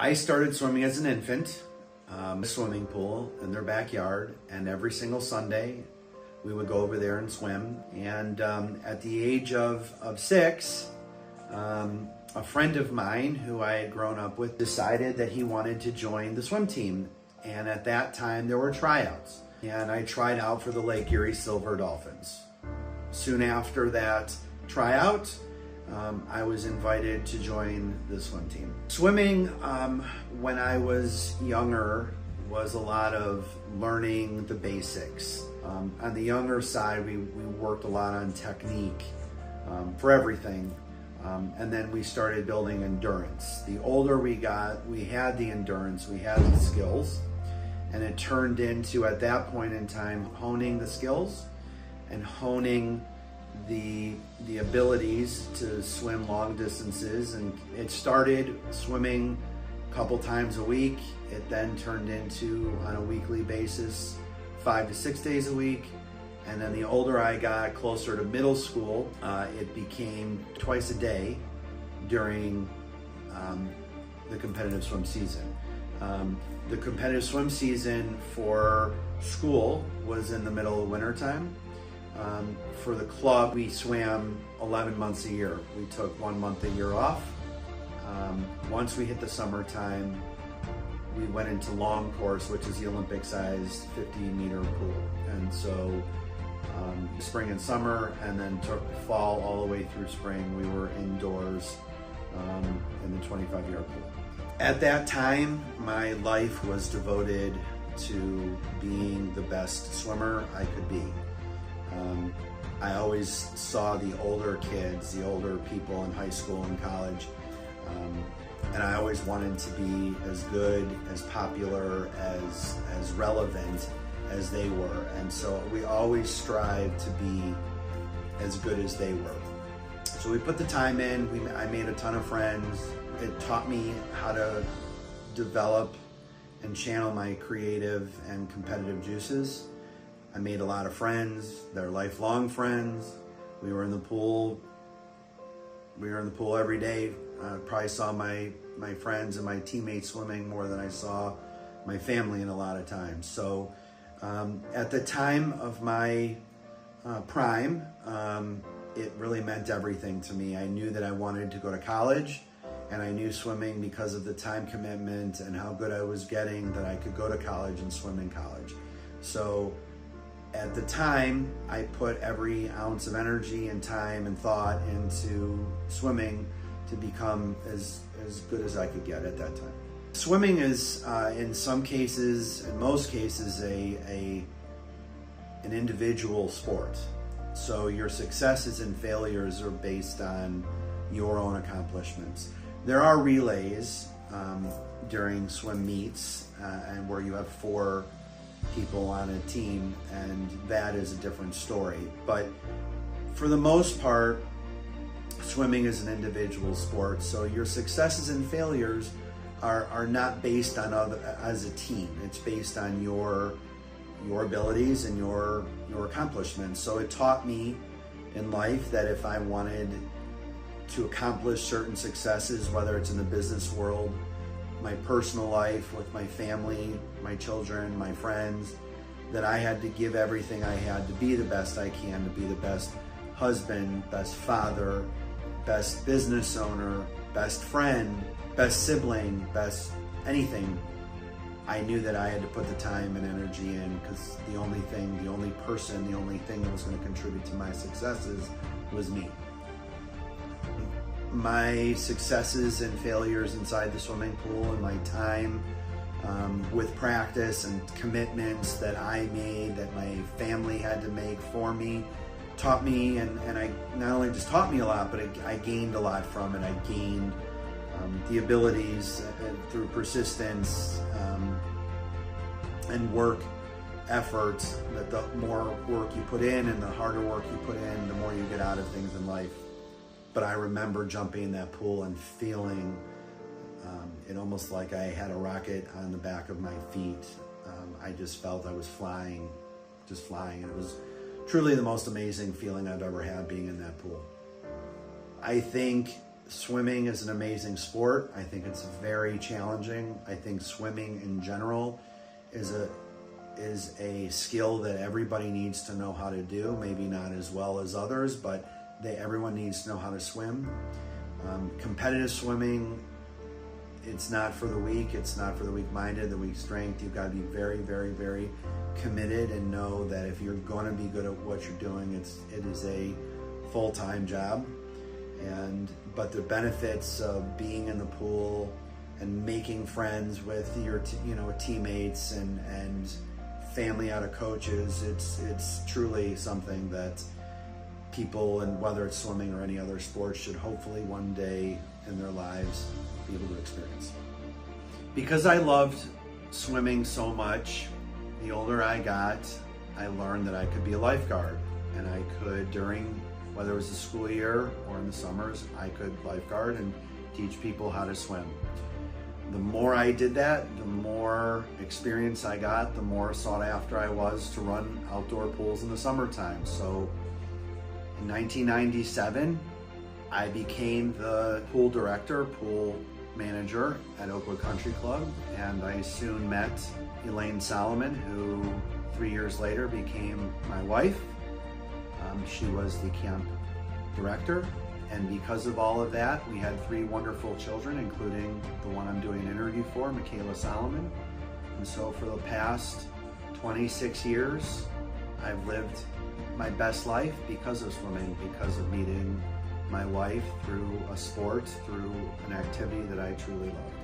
I started swimming as an infant, a swimming pool in their backyard, and every single Sunday we would go over there and swim. And at the age of 6, a friend of mine who I had grown up with decided that he wanted to join the swim team. And at that time there were tryouts, and I tried out for the Lake Erie Silver Dolphins. Soon after that tryout, I was invited to join the swim team. Swimming, when I was younger, was a lot of learning the basics. On the younger side, we worked a lot on technique for everything. And then we started building endurance. The older we got, we had the endurance, we had the skills, and it turned into, at that point in time, honing the skills and honing the abilities to swim long distances. And it started swimming a couple times a week. It then turned into, on a weekly basis, 5 to 6 days a week. And then the older I got, closer to middle school, it became twice a day during the competitive swim season. The competitive swim season for school was in the middle of winter time. For the club, we swam 11 months a year. We took 1 month a year off. Once we hit the summertime, we went into long course, which is the Olympic-sized 50-meter pool. And so spring and summer, and then took fall all the way through spring, we were indoors in the 25-yard pool. At that time, my life was devoted to being the best swimmer I could be. I always saw the older kids, the older people in high school and college, and I always wanted to be as good, as popular, as relevant as they were. And so we always strived to be as good as they were. So we put the time in, I made a ton of friends. It taught me how to develop and channel my creative and competitive juices. I made a lot of friends. They're lifelong friends. We were in the pool every day. I probably saw my friends and my teammates swimming more than I saw my family in a lot of times. So at the time of my prime, it really meant everything to me. I knew that I wanted to go to college, and I knew swimming, because of the time commitment and how good I was getting, that I could go to college and swim in college. So at the time, I put every ounce of energy and time and thought into swimming to become as good as I could get at that time. Swimming is, in some cases, in most cases, an individual sport. So your successes and failures are based on your own accomplishments. There are relays during swim meets, and where you have 4 people on a team, and that is a different story. But for the most part, swimming is an individual sport. So your successes and failures are not based on as a team. It's based on your abilities and your accomplishments. So it taught me in life that if I wanted to accomplish certain successes, whether it's in the business world, my personal life with my family, my children, my friends, that I had to give everything I had to be the best I can, to be the best husband, best father, best business owner, best friend, best sibling, best anything. I knew that I had to put the time and energy in, because the only thing that was going to contribute to my successes was me. My successes and failures inside the swimming pool, and my time with practice and commitments that I made, that my family had to make for me, taught me, and I not only just taught me a lot, but I gained a lot from it. I gained the abilities through persistence and work effort, that the more work you put in and the harder work you put in, the more you get out of things in life. But I remember jumping in that pool and feeling it almost like I had a rocket on the back of my feet. I just felt I was flying. And it was truly the most amazing feeling I've ever had, being in that pool. I think Swimming is an amazing sport. I think it's very challenging. I think swimming in general is a skill that everybody needs to know how to do. Maybe not as well as others, but everyone needs to know how to swim. Competitive swimming, it's not for the weak. It's not for the weak-minded, the weak-strength. You've got to be very, very, very committed and know that if you're going to be good at what you're doing, it is a full-time job. But the benefits of being in the pool and making friends with your teammates and family out of coaches, it's truly something that people, and whether it's swimming or any other sport, should hopefully one day in their lives be able to experience. Because I loved swimming so much, the older I got, I learned that I could be a lifeguard, and I could, during whether it was the school year or in the summers, I could lifeguard and teach people how to swim. The more I did that, the more experience I got, the more sought after I was to run outdoor pools in the summertime. So in 1997, I became the pool director, pool manager at Oakwood Country Club, and I soon met Elaine Solomon, who 3 years later became my wife. She was the camp director, and because of all of that, we had 3 wonderful children, including the one I'm doing an interview for, Michaela Solomon. And so for the past 26 years, I've lived my best life because of swimming, because of meeting my wife through a sport, through an activity that I truly love.